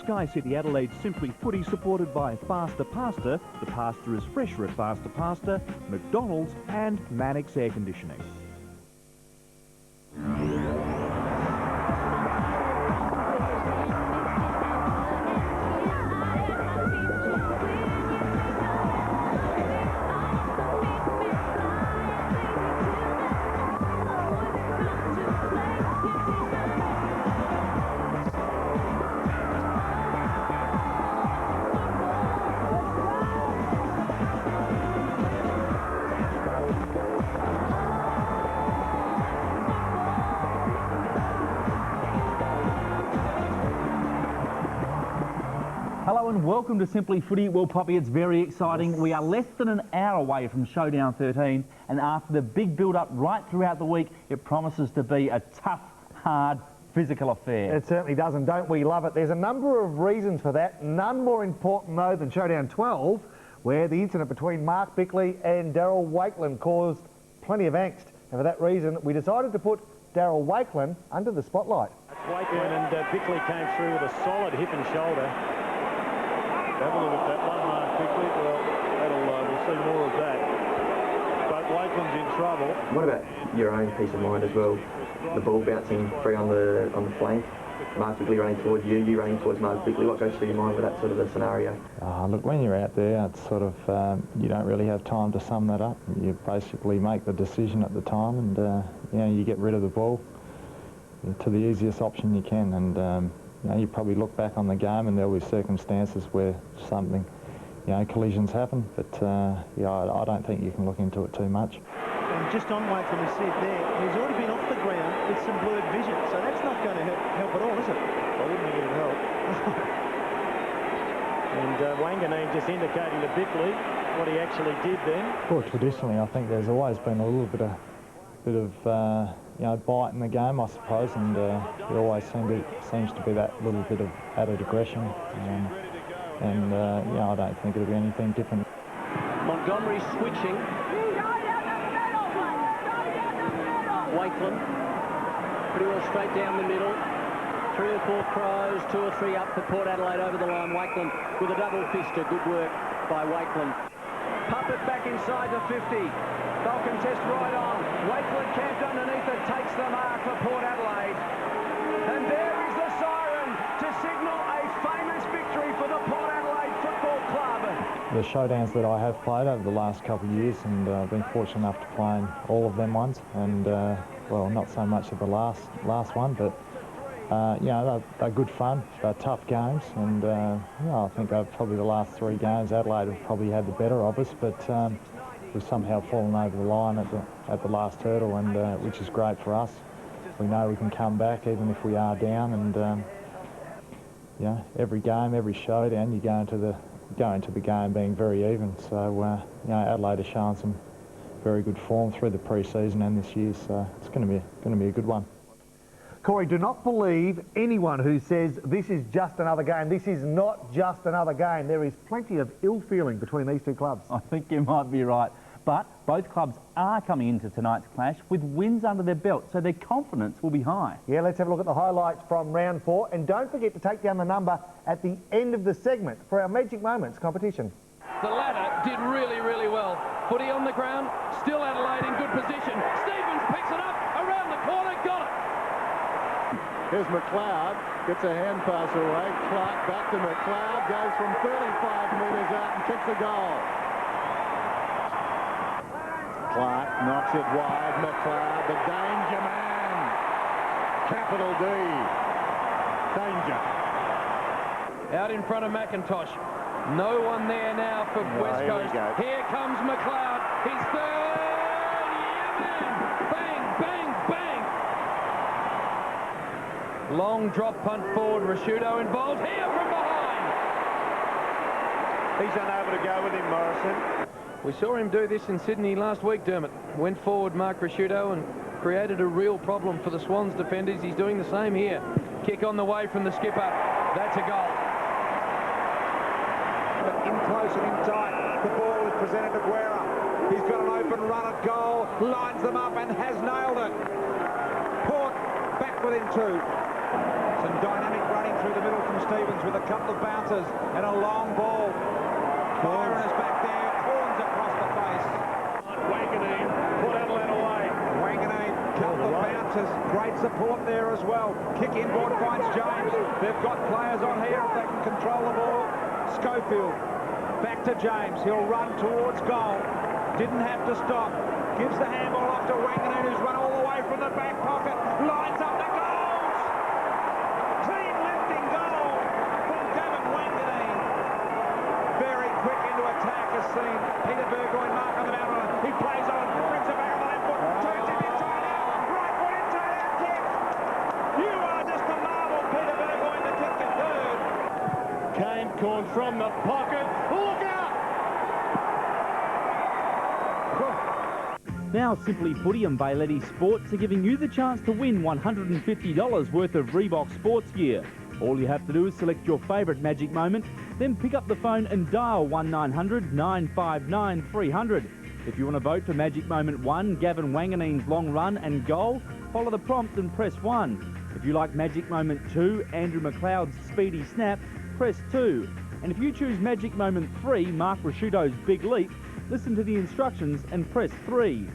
Sky City Adelaide Simply Footy, supported by Faster Pasta. The pasta is fresher at Faster Pasta, McDonald's and Mannix Air Conditioning. Hello and welcome to Simply Footy. Well, Poppy, it's very exciting. We are less than an hour away from Showdown 13, and after the big build-up right throughout the week, it promises to be a tough, hard, physical affair. It certainly does, and don't we love it? There's a number of reasons for that, none more important, though, than Showdown 12, where the incident between Mark Bickley and Daryl Wakeland caused plenty of angst. And for that reason, we decided to put Daryl Wakeland under the spotlight. Wakeland and Bickley came through with a solid hip and shoulder. Have a look at that one, Mark Bickley. Well, we'll see more of that. But Wakeland's in trouble. What about your own peace of mind as well? The ball bouncing free on the flank, Mark Bickley running towards you, you running towards Mark Bickley. What goes through your mind with that sort of a scenario? Look, when you're out there, it's sort of you don't really have time to sum that up. You basically make the decision at the time, and you know, you get rid of the ball to the easiest option you can, and you know, you probably look back on the game and there'll be circumstances where something, you know, collisions happen, but yeah, I don't think you can look into it too much. And just on Wakeland, we see it there, he's already been off the ground with some blurred vision, so that's not going to help at all, is it? I wouldn't think it'd help. And Wanganeen just indicating to Bickley what he actually did then. Well, traditionally, I think there's always been a little bit of you know, bite in the game, I suppose, and there always seems to be that little bit of added aggression, and you know, I don't think it'll be anything different. Montgomery switching. Wakeland, pretty well straight down the middle. 3 or 4 crows, 2 or 3 up for Port Adelaide over the line. Wakeland with a double fister. Good work by Wakeland. Pump it back inside the 50. They'll contest right on. Wakeland camped underneath it, takes the mark for Port Adelaide. And there is the siren to signal a famous victory for the Port Adelaide Football Club. The showdowns that I have played over the last couple of years, and I've been fortunate enough to play in all of them ones, and well, not so much of the last one, but you know, they're good fun, they're tough games, and you know, I think probably the last 3 games Adelaide have probably had the better of us, but we've somehow fallen over the line at the last hurdle, and which is great for us. We know we can come back even if we are down, and you know, every game, every showdown, you go into the game being very even. So you know, Adelaide has shown some very good form through the pre-season and this year, so it's going to be a good one. Corey, do not believe anyone who says this is just another game. This is not just another game. There is plenty of ill feeling between these 2 clubs. I think you might be right. But both clubs are coming into tonight's clash with wins under their belt, so their confidence will be high. Yeah, let's have a look at the highlights from round 4. And don't forget to take down the number at the end of the segment for our Magic Moments competition. The ladder did really, really well. Footy on the ground, still Adelaide in good position. Stevens picks it up, around the corner, got it. Here's McLeod, gets a hand pass away. Clark back to McLeod, goes from 35 metres out and kicks a goal. Clark knocks it wide. McLeod, the danger man. Capital D. Danger. Out in front of McIntosh. No one there now for West Coast. Here comes McLeod. His third. Yeah, man. Bang, bang, bang. Long drop punt forward. Rashudo involved here from behind. He's unable to go with him, Morrison. We saw him do this in Sydney last week, Dermot. Went forward, Mark Rashudo, and created a real problem for the Swans defenders. He's doing the same here. Kick on the way from the skipper. That's a goal. But in close and in tight, the ball is presented to Guerra. He's got an open run at goal, lines them up and has nailed it. Port back within 2. Some dynamic running through the middle from Stevens with a couple of bounces and a long ball. Byron is back there, Corns across the face. Wanganeen put Adelaide away. Wanganeen, couple of bounces, great support there as well. Kick inboard finds James. They've got players on here if they can control the ball. Schofield, back to James. He'll run towards goal. Didn't have to stop. Gives the handball off to Wanganeen, who's run all the way from the back pocket. Lines up the goals. Clean lifting goal from Gavin Wanganeen. Very quick into attack as seen. Peter Burgoyne mark on the mountain. He plays on, brings it back on the left foot, turns him inside out, right foot inside out kick. You are just a marvel, Peter Burgoyne, to kick your third. Kane Corn from the pocket. Look out! Now Simply Footy and Bailey Sports are giving you the chance to win $150 worth of Reebok sports gear. All you have to do is select your favourite magic moment, then pick up the phone and dial 1900 959 300. If you want to vote for Magic Moment 1, Gavin Wanganeen's long run and goal, follow the prompt and press 1. If you like Magic Moment 2, Andrew McLeod's speedy snap, press 2. And if you choose Magic Moment 3, Mark Rasciuto's big leap, listen to the instructions and press 3.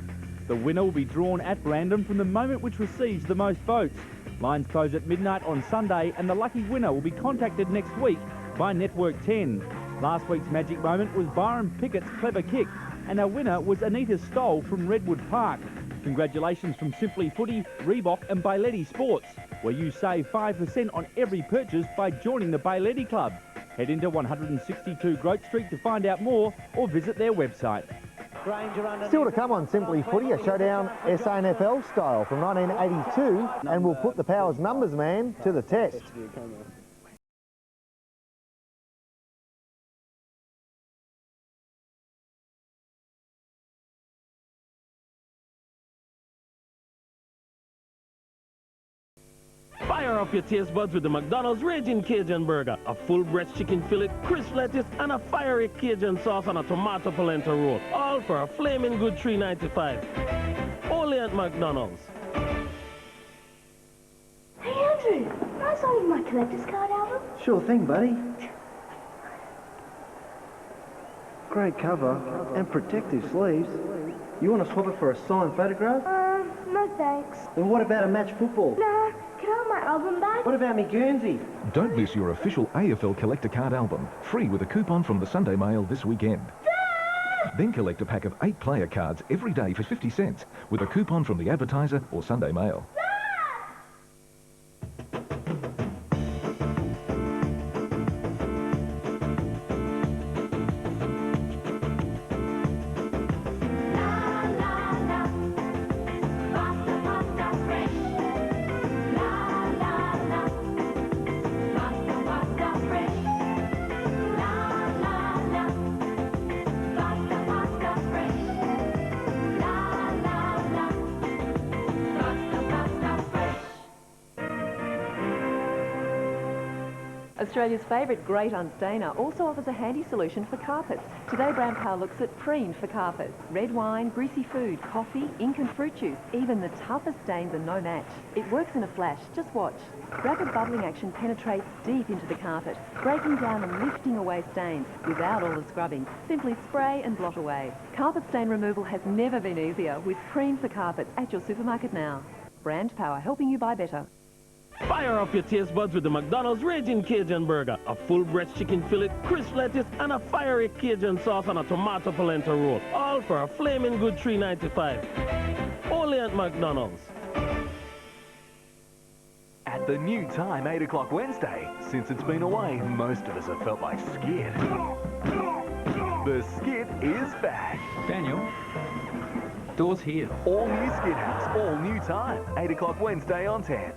The winner will be drawn at random from the moment which receives the most votes. Lines close at midnight on Sunday and the lucky winner will be contacted next week by Network 10. Last week's Magic Moment was Byron Pickett's clever kick and our winner was Anita Stoll from Redwood Park. Congratulations from Simply Footy, Reebok and Bailey Sports, where you save 5% on every purchase by joining the Bailey Club. Head into 162 Grote Street to find out more or visit their website. Still to come on Simply Footy, a Showdown SANFL style from 1982, and we'll put the Powers numbers man to the test. Fire up your taste buds with the McDonald's Raging Cajun Burger, a full breast chicken fillet, crisp lettuce, and a fiery Cajun sauce on a tomato polenta roll, all for a flaming good $3.95. Only at McDonald's. Hey Andrew, can I sign you my collector's card album? Sure thing, buddy. Great cover and protective sleeves. You want to swap it for a signed photograph? No thanks. Then what about a match football? Nah, can I have my album back? What about me Guernsey? Don't miss your official AFL collector card album, free with a coupon from the Sunday Mail this weekend. Then collect a pack of 8 player cards every day for 50 cents with a coupon from the Advertiser or Sunday Mail. Australia's favourite Great Unstainer also offers a handy solution for carpets. Today Brand Power looks at Preen for carpets. Red wine, greasy food, coffee, ink and fruit juice, even the toughest stains are no match. It works in a flash, just watch. Rapid bubbling action penetrates deep into the carpet, breaking down and lifting away stains without all the scrubbing. Simply spray and blot away. Carpet stain removal has never been easier with Preen for carpets at your supermarket now. Brand Power, helping you buy better. Fire up your taste buds with the McDonald's Raging Cajun Burger, a full breast chicken fillet, crisp lettuce, and a fiery Cajun sauce on a tomato polenta roll, all for a flaming good $3.95. Only at McDonald's. At the new time, 8 o'clock Wednesday. Since it's been away, most of us have felt like skid. The skid is back. Daniel, doors here. All new Skid House, all new time. 8 o'clock Wednesday on 10.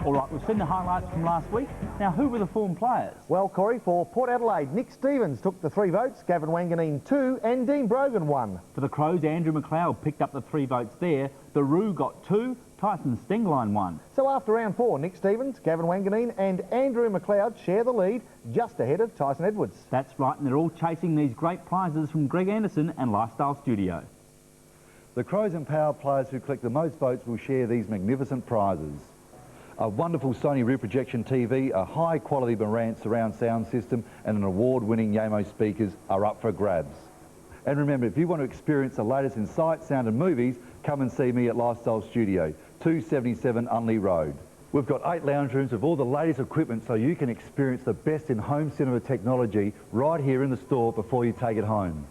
All right, we've seen the highlights from last week. Now, who were the form players? Well, Corey, for Port Adelaide, Nick Stevens took the 3 votes, Gavin Wanganeen 2, and Dean Brogan 1. For the Crows, Andrew McLeod picked up the 3 votes there. The Roo got 2, Tyson Stengline won. So after round 4, Nick Stevens, Gavin Wanganeen and Andrew McLeod share the lead just ahead of Tyson Edwards. That's right, and they're all chasing these great prizes from Greg Anderson and Lifestyle Studio. The Crows and Power players who collect the most votes will share these magnificent prizes. A wonderful Sony rear projection TV, a high-quality Marantz surround sound system and an award-winning Yamo speakers are up for grabs. And remember, if you want to experience the latest in sight, sound and movies, come and see me at Lifestyle Studio, 277 Unley Road. We've got 8 lounge rooms with all the latest equipment so you can experience the best in home cinema technology right here in the store before you take it home.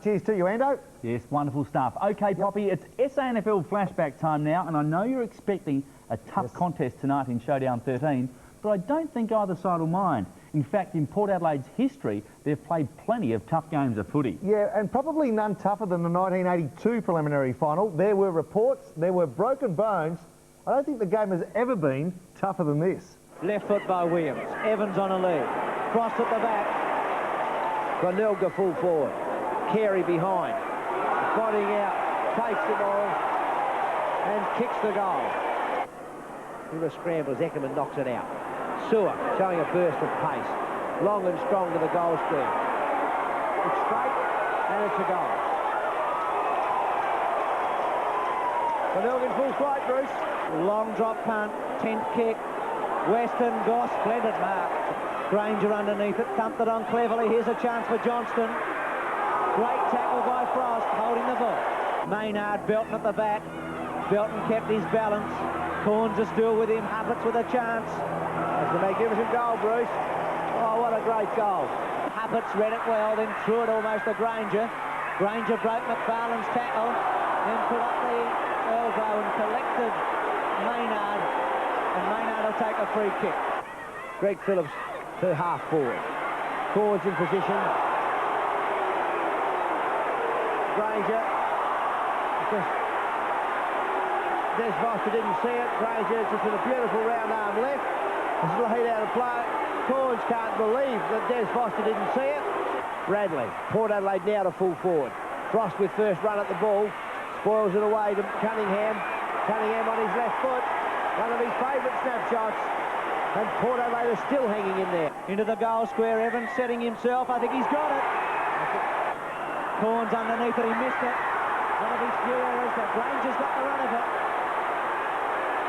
Cheers to you, Ando. Yes, wonderful stuff. OK, Poppy, it's SANFL flashback time now, and I know you're expecting a tough contest tonight in Showdown 13, but I don't think either side will mind. In fact, in Port Adelaide's history, they've played plenty of tough games of footy. Yeah, and probably none tougher than the 1982 preliminary final. There were reports, there were broken bones. I don't think the game has ever been tougher than this. Left foot by Williams. Evans on a lead. Cross at the back. Glenelga full forward. Carey behind. Bodying out. Takes the ball and kicks the goal. Through the scrambles, Eckerman knocks it out. Sewer showing a burst of pace. Long and strong to the goal square. It's straight and it's a goal. Glenelga full flight, Bruce. Long drop punt. 10th kick. Weston Goss. Splendid mark. Granger underneath it. Thumped it on cleverly. Here's a chance for Johnston. Great tackle by Frost, holding the ball. Maynard, Belton at the back. Belton kept his balance. Corns are still with him. Huppert's with a chance. That's a magnificent goal, Bruce. Oh, what a great goal. Huppert's read it well, then threw it almost to Granger. Granger broke McFarlane's tackle, then put up the elbow and collected Maynard. And Maynard will take a free kick. Greg Phillips to half forward. Corns in position. Granger, Des Foster didn't see it. Granger just with a beautiful round arm left. It's laid out of play. Corns can't believe that Des Foster didn't see it. Bradley, Port Adelaide now to full forward. Frost with first run at the ball. Spoils it away to Cunningham. Cunningham on his left foot. One of his favourite snapshots. And Port Adelaide is still hanging in there. Into the goal square, Evans setting himself. I think he's got it. Corns underneath it, he missed it. One of his few errors, but Granger's got the run of it.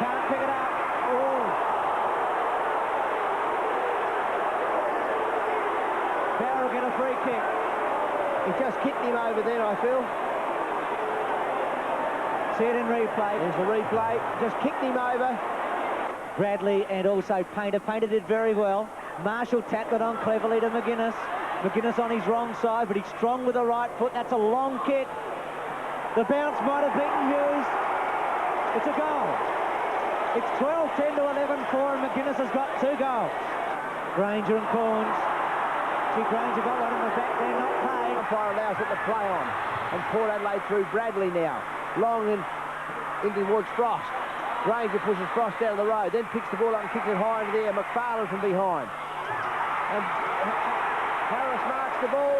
Can't pick it up. Oh. Barrow get a free kick. He just kicked him over there, I feel. See it in replay. There's the replay. Just kicked him over. Bradley and also Painter. Painter did very well. Marshall tapped it on cleverly to McGuinness. McGuinness on his wrong side, but he's strong with the right foot. That's a long kick. The bounce might have beaten Hughes. It's a goal. It's 12-10 to 11-4, and McGuinness has got 2 goals. Granger and Corns. See, Granger got one in the back there, not paid. Umpire allows it to play on. And Port Adelaide through Bradley now. Long and in towards Frost. Granger pushes Frost down the road, then picks the ball up and kicks it high into the air. McFarlane from behind. And Harris marks the ball.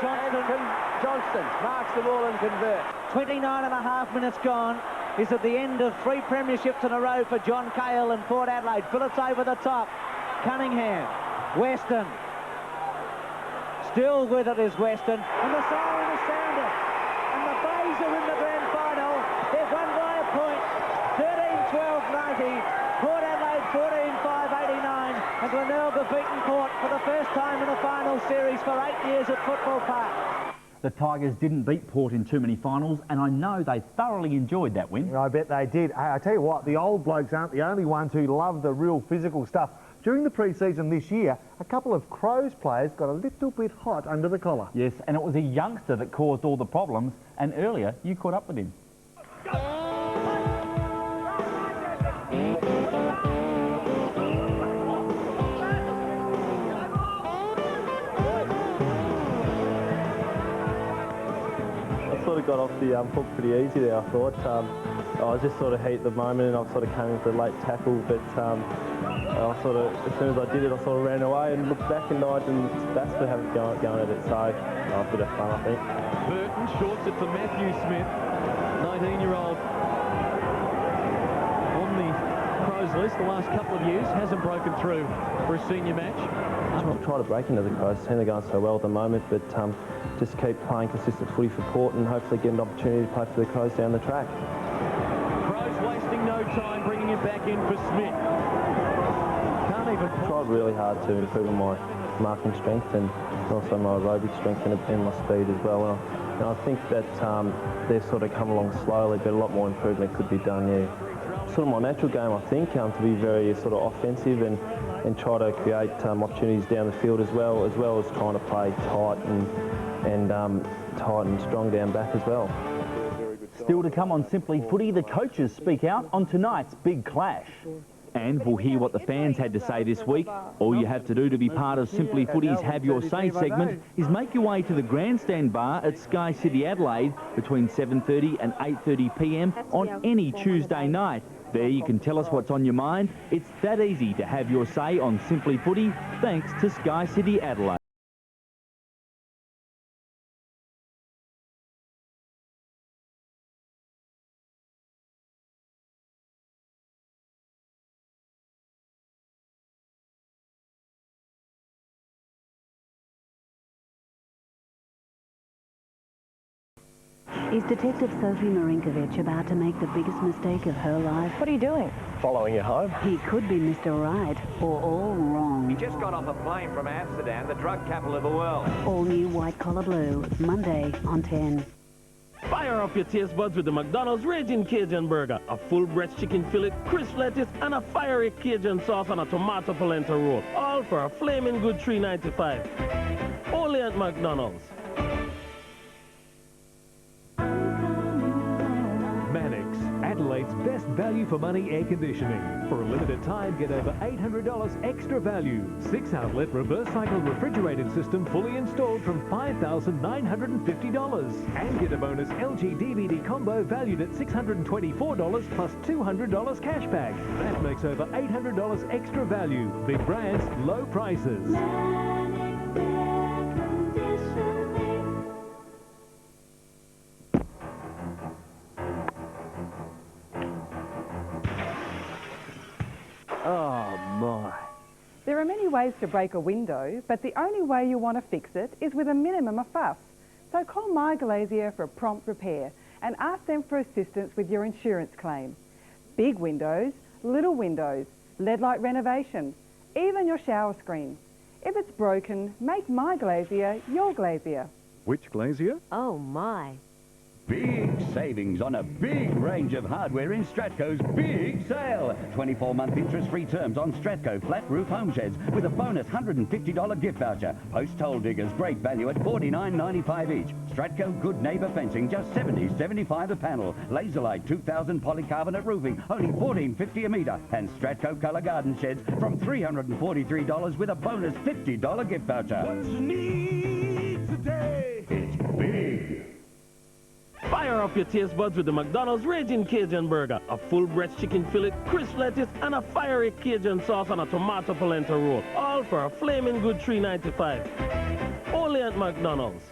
Johnston marks the ball and converts. 29.5 minutes gone. Is at the end of 3 premierships in a row for John Cahill and Port Adelaide. Phillips over the top. Cunningham. Weston. Still with it is Weston. And the siren is sounded. And the Bays are in the grand final. They've won by a point. 13-12-90. Port Adelaide 14-5-89. And Glenelga beaten Port for the first time in a final series for 8 years at Football Park. The Tigers didn't beat Port in too many finals, and I know they thoroughly enjoyed that win. I bet they did. I tell you what, the old blokes aren't the only ones who love the real physical stuff. During the pre-season this year, a couple of Crows players got a little bit hot under the collar. Yes, and it was a youngster that caused all the problems, and earlier you caught up with him. Sort of got off the hook pretty easy there, I thought. I was just sort of heat at the moment, and I sort of came into the late tackle, but I sort of, as soon as I did it, I sort of ran away and looked back and I didn't that's for having going at it, so a bit of fun, I think. Burton shorts it for Matthew Smith, 19-year-old. Chris, the last couple of years, hasn't broken through for a senior match. I'll try to break into the Crows. The team are going so well at the moment, but just keep playing consistent footy for Port and hopefully get an opportunity to play for the Crows down the track. Crows wasting no time bringing it back in for Smith. Can't even... Tried really hard to improve on my marking strength and also my aerobic strength and my speed as well. And I think that they've sort of come along slowly, but a lot more improvement could be done, yeah. Sort of my natural game, I think, to be very sort of offensive and try to create opportunities down the field as well as trying to play tight and strong down back as well. Still to come on Simply Footy, the coaches speak out on tonight's big clash. And we'll hear what the fans had to say this week. All you have to do to be part of Simply Footy's Have Your Say segment is make your way to the Grandstand Bar at Sky City Adelaide between 7:30 and 8:30 p.m. on any Tuesday night. There you can tell us what's on your mind. It's that easy to have your say on Simply Footy, thanks to Sky City Adelaide. Is Detective Sophie Marinkovic about to make the biggest mistake of her life? What are you doing? Following you home. He could be Mr. Right or all wrong. He just got off a plane from Amsterdam, the drug capital of the world. All new White Collar Blue, Monday on 10. Fire up your taste buds with the McDonald's Raging Cajun Burger. A full breast chicken fillet, crisp lettuce, and a fiery Cajun sauce on a tomato polenta roll. All for a flaming good $3.95. Only at McDonald's. Adelaide's best value for money air conditioning. For a limited time, get over $800 extra value. 6-outlet reverse cycle refrigerated system fully installed from $5,950. And get a bonus LG DVD combo valued at $624 plus $200 cashback. That makes over $800 extra value. Big brands, low prices. Oh, my. There are many ways to break a window, but the only way you want to fix it is with a minimum of fuss. So call My Glazier for a prompt repair and ask them for assistance with your insurance claim. Big windows, little windows, lead light renovation, even your shower screen. If it's broken, make My Glazier your glazier. Which glazier? Oh, my. Big savings on a big range of hardware in Stratco's big sale. 24-month interest-free terms on Stratco flat roof home sheds with a bonus $150 gift voucher. Post toll diggers, great value at $49.95 each. Stratco Good Neighbour fencing, just $70.75 a panel. Laserlight 2000 polycarbonate roofing, only $14.50 a metre. And Stratco colour garden sheds from $343 with a bonus $50 gift voucher. What you need today, it's big. Fire up your taste buds with the McDonald's Raging Cajun Burger. A full breast chicken fillet, crisp lettuce, and a fiery Cajun sauce on a tomato polenta roll. All for a flaming good $3.95. Only at McDonald's.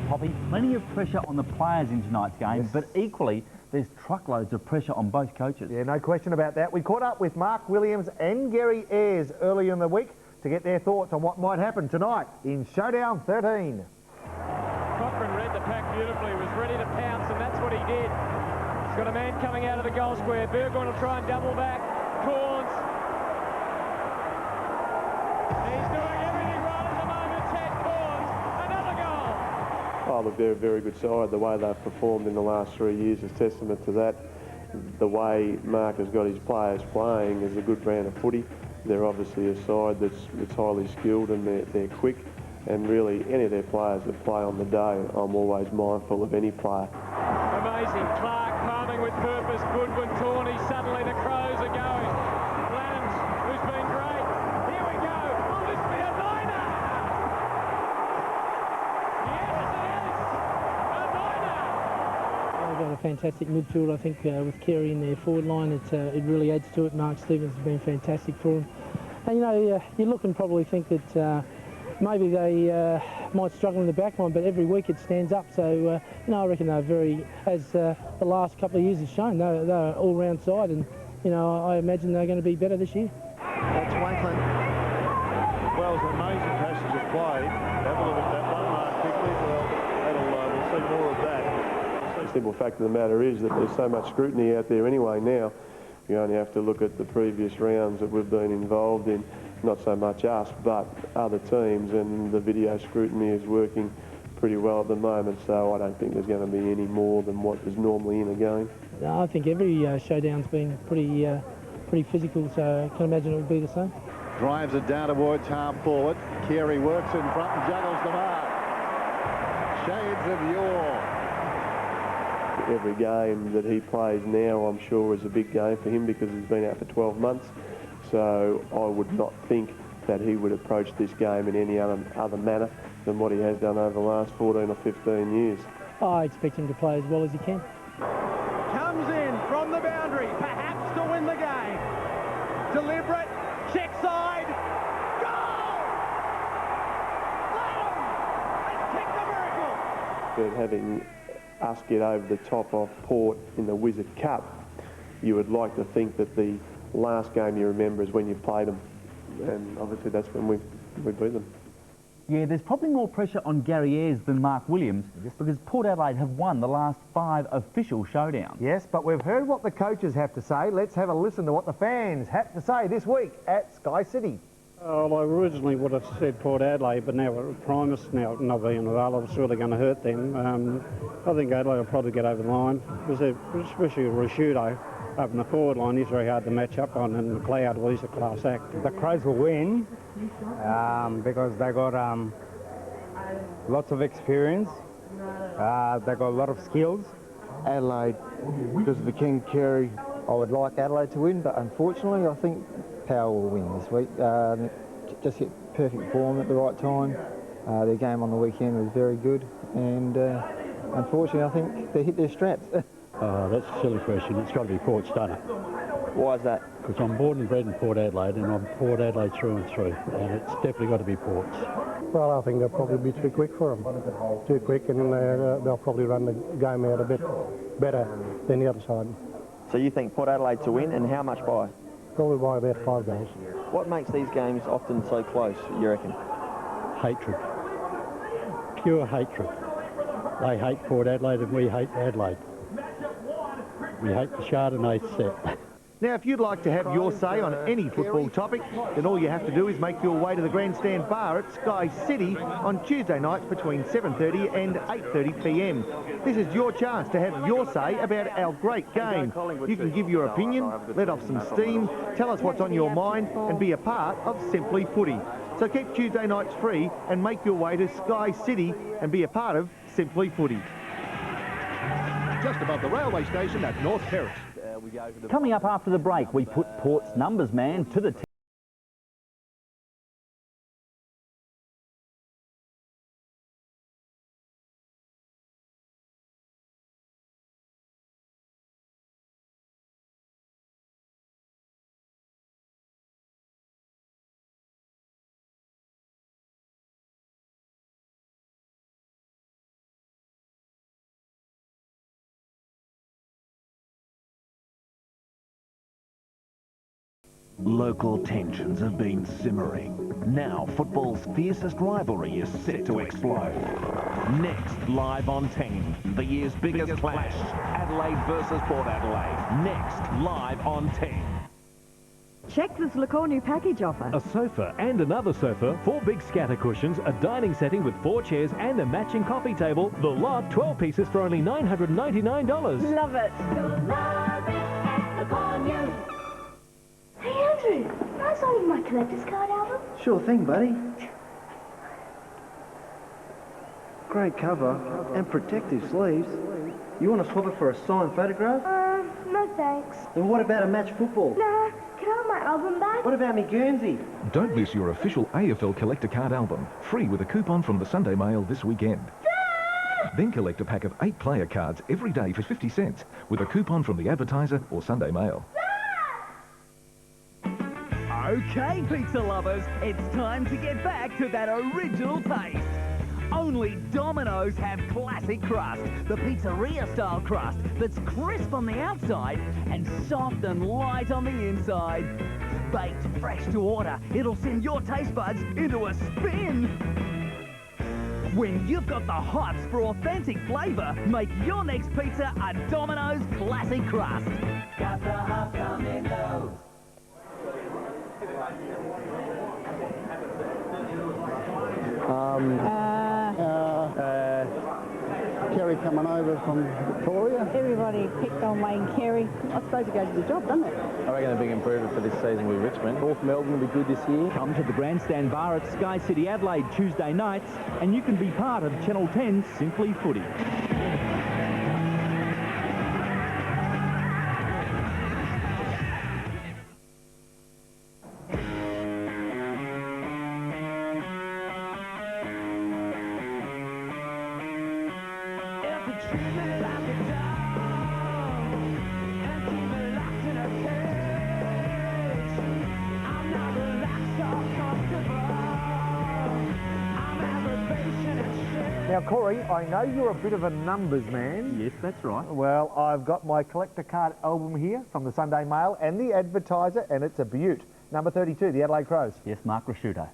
Poppy, plenty of pressure on the players in tonight's game, but equally there's truckloads of pressure on both coaches. Yeah, no question about that. We caught up with Mark Williams and Gary Ayres earlier in the week to get their thoughts on what might happen tonight in Showdown 13. Cochrane read the pack beautifully, was ready to pounce, and that's what he did. He's got a man coming out of the goal square. Burgoyne will try and double back. Corns. He's doing everything right at the moment. Ted Corns. Another goal. Oh, look, they're a very good side. The way they've performed in the last 3 years is testament to that. The way Mark has got his players playing is a good brand of footy. They're obviously a side that's highly skilled and they're quick. And really, any of their players that play on the day, I'm always mindful of any player. Amazing. Clark palming with purpose. Goodwin, Tawney. Suddenly the Crows are going. Lannons, who's been great. Here we go. Will this be a niner? Yes, it is. A niner. They've got a fantastic midfield. I think with Carey in their forward line, it really adds to it. Mark Stevens has been fantastic for them. And, you know, you look and probably think that maybe they might struggle in the back line, but every week it stands up. So, you know, I reckon they're very, as the last couple of years have shown, they're an all-round side, and, you know, I imagine they're going to be better this year. That's Wakeland. Well, it's an amazing passage of play. Have a look at that one, Mark Bickley. Well, we'll see more of that. The simple fact of the matter is that there's so much scrutiny out there anyway now. You only have to look at the previous rounds that we've been involved in, not so much us, but other teams, and the video scrutiny is working pretty well at the moment, so I don't think there's going to be any more than what is normally in a game. I think every showdown's been pretty physical, so I can imagine it would be the same. Drives it down towards half forward. Carey works in front and juggles the mark. Shades of yore. Every game that he plays now, I'm sure, is a big game for him because he's been out for 12 months. So I would not think that he would approach this game in any other manner than what he has done over the last 14 or 15 years. I expect him to play as well as he can. Comes in from the boundary, perhaps to win the game. Deliberate, check side, goal! Let's kick the miracle! But having us get over the top of Port in the Wizard Cup, you would like to think that the last game you remember is when you played them, and obviously that's when we beat them. Yeah, there's probably more pressure on Gary Ayres than Mark Williams because Port Adelaide have won the last 5 official showdowns. Yes, but we've heard what the coaches have to say. Let's have a listen to what the fans have to say this week at Sky City. Well, I originally would have said Port Adelaide, but now we're Primus, now not being available, it's really going to hurt them. I think Adelaide will probably get over the line, because especially Rashudo up in the forward line, he's very hard to match up on, and McLeod, well, he's a class act. The Crows will win because they got lots of experience, they got a lot of skills. Adelaide, because of the King Carey. I would like Adelaide to win, but unfortunately I think Power will win this week. Just hit perfect form at the right time. Their game on the weekend was very good, and unfortunately I think they hit their straps. That's a silly question. It's got to be Port Stunner. Why is that? Because I'm born and bred in Port Adelaide, and I'm Port Adelaide through and through, and it's definitely got to be Ports. Well, I think they'll probably be too quick for them. Too quick, and then they'll probably run the game out a bit better than the other side. So you think Port Adelaide to win, and how much by? Probably by about 5 goals. What makes these games often so close, you reckon? Hatred. Pure hatred. They hate Port Adelaide and we hate Adelaide. We hate the Chardonnay set. Now, if you'd like to have your say on any football topic, then all you have to do is make your way to the Grandstand Bar at Sky City on Tuesday nights between 7:30 and 8:30 p.m. This is your chance to have your say about our great game. You can give your opinion, let off some steam, tell us what's on your mind, and be a part of Simply Footy. So keep Tuesday nights free and make your way to Sky City and be a part of Simply Footy. Just above the railway station at North Terrace. Coming up after the break, we put Port's numbers man to the test. Local tensions have been simmering. Now football's fiercest rivalry is set to explode. Next, live on 10, the year's biggest clash, Adelaide versus Port Adelaide. Next, live on 10. Check this Lacour new package offer. A sofa and another sofa, 4 big scatter cushions, a dining setting with 4 chairs and a matching coffee table. The lot, 12 pieces for only $999. Love it. Hey, Andrew, can I sign you my collector's card album? Sure thing, buddy. Great cover and protective sleeves. You want to swap it for a signed photograph? No thanks. Then what about a match football? Nah, can I have my album back? What about me Guernsey? Don't miss your official AFL collector card album, free with a coupon from the Sunday Mail this weekend. Then collect a pack of 8 player cards every day for 50 cents with a coupon from the Advertiser or Sunday Mail. Okay, pizza lovers, it's time to get back to that original taste. Only Domino's have classic crust, the pizzeria-style crust that's crisp on the outside and soft and light on the inside. Baked fresh to order, it'll send your taste buds into a spin. When you've got the hots for authentic flavour, make your next pizza a Domino's classic crust. Got the hot Domino's. Kerry coming over from Victoria. Everybody picked on Wayne Carey. I suppose it goes to the job, doesn't it? I reckon a big improvement for this season with Richmond. North Melbourne will be good this year. Come to the Grandstand Bar at Sky City Adelaide Tuesday nights and you can be part of Channel 10's Simply Footy. Now, Corey, I know you're a bit of a numbers man. Yes, that's right. Well, I've got my collector card album here from the Sunday Mail and the Advertiser, and it's a beaut. Number 32, the Adelaide Crows. Yes, Mark Rasciuto.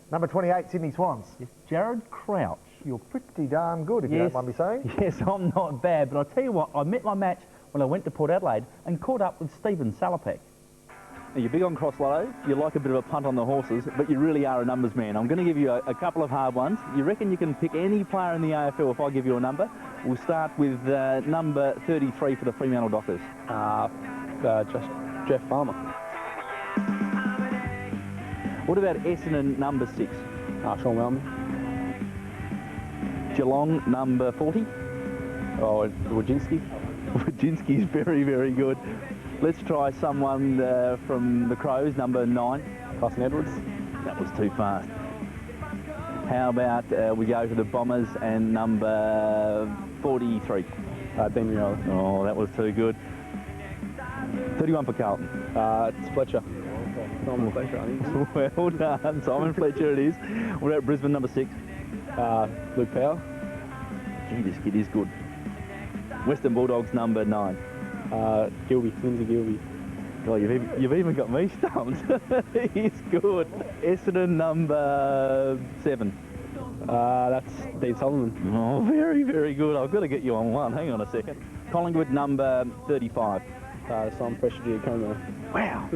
Number 28, Sydney Swans. Yes, Jared Crouch. You're pretty darn good, if you don't mind me saying. Yes, I'm not bad, but I'll tell you what, I met my match when I went to Port Adelaide and caught up with Stephen Salopek. Now, you're big on cross lotto, you like a bit of a punt on the horses, but you really are a numbers man. I'm going to give you a couple of hard ones. You reckon you can pick any player in the AFL if I give you a number? We'll start with number 33 for the Fremantle Dockers. Just Jeff Farmer. What about Essendon number 6? Sean Wellman. Geelong number 40? Oh, Wojcinski. Wojcinski's very, very good. Let's try someone from the Crows, number 9. Carson Edwards. That was too fast. How about we go to the Bombers and number 43? Ben Rioli. Oh, that was too good. 31 for Carlton. It's Fletcher. Simon Fletcher, I think. Well done, Simon Fletcher it is. What about Brisbane number 6? Luke Power. Gee, this kid is good. Western Bulldogs number 9. Gilby, Lindsay Gilby. Oh, you've even got me stumped. He's good. Essendon number 7. That's Dean Solomon. Oh, very, very good. I've got to get you on one. Hang on a second. Collingwood number 35. Simon Pressure Giacomo. Wow.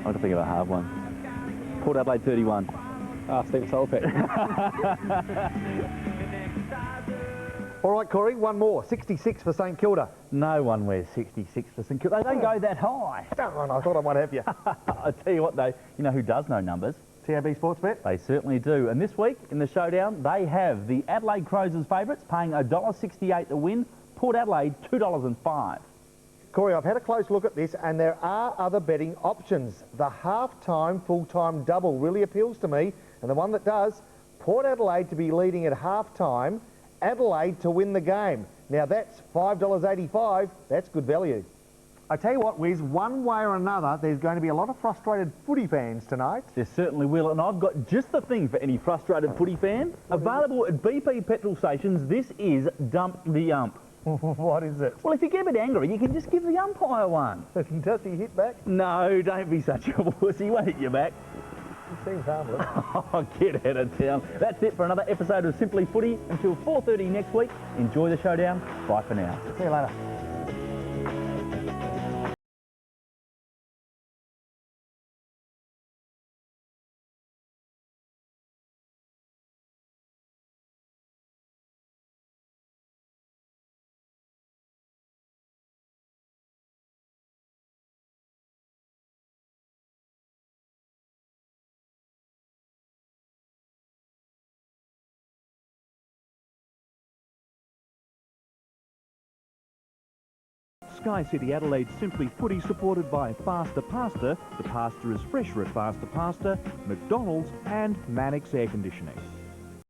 I can think of a hard one. Port Adelaide 31. Stephen Solopek. All right, Corey, one more. 66 for St Kilda. No one wears 66 for St Kilda. They don't go that high. Don't run, I thought I might have you. I tell you what, though, you know who does know numbers? TAB Sportsbet. They certainly do. And this week, in the Showdown, they have the Adelaide Crows as favourites, paying $1.68 to win. Port Adelaide, $2.05. Corey, I've had a close look at this, and there are other betting options. The half-time, full-time double really appeals to me, and the one that does, Port Adelaide to be leading at half-time, Adelaide to win the game. Now that's $5.85. That's good value. I tell you what, Wiz, one way or another, there's going to be a lot of frustrated footy fans tonight. There certainly will, and I've got just the thing for any frustrated footy fan. Available at BP petrol stations, this is Dump the Ump. What is it? Well, if you get a bit angry, you can just give the umpire one. Does he hit back? No, don't be such a wussy. He won't hit you back. He seems harmless. Oh, get out of town. That's it for another episode of Simply Footy. Until 4:30 next week, enjoy the Showdown. Bye for now. See you later. Sky City Adelaide Simply Footy, supported by Faster Pasta. The pasta is fresher at Faster Pasta, McDonald's and Mannix Air Conditioning.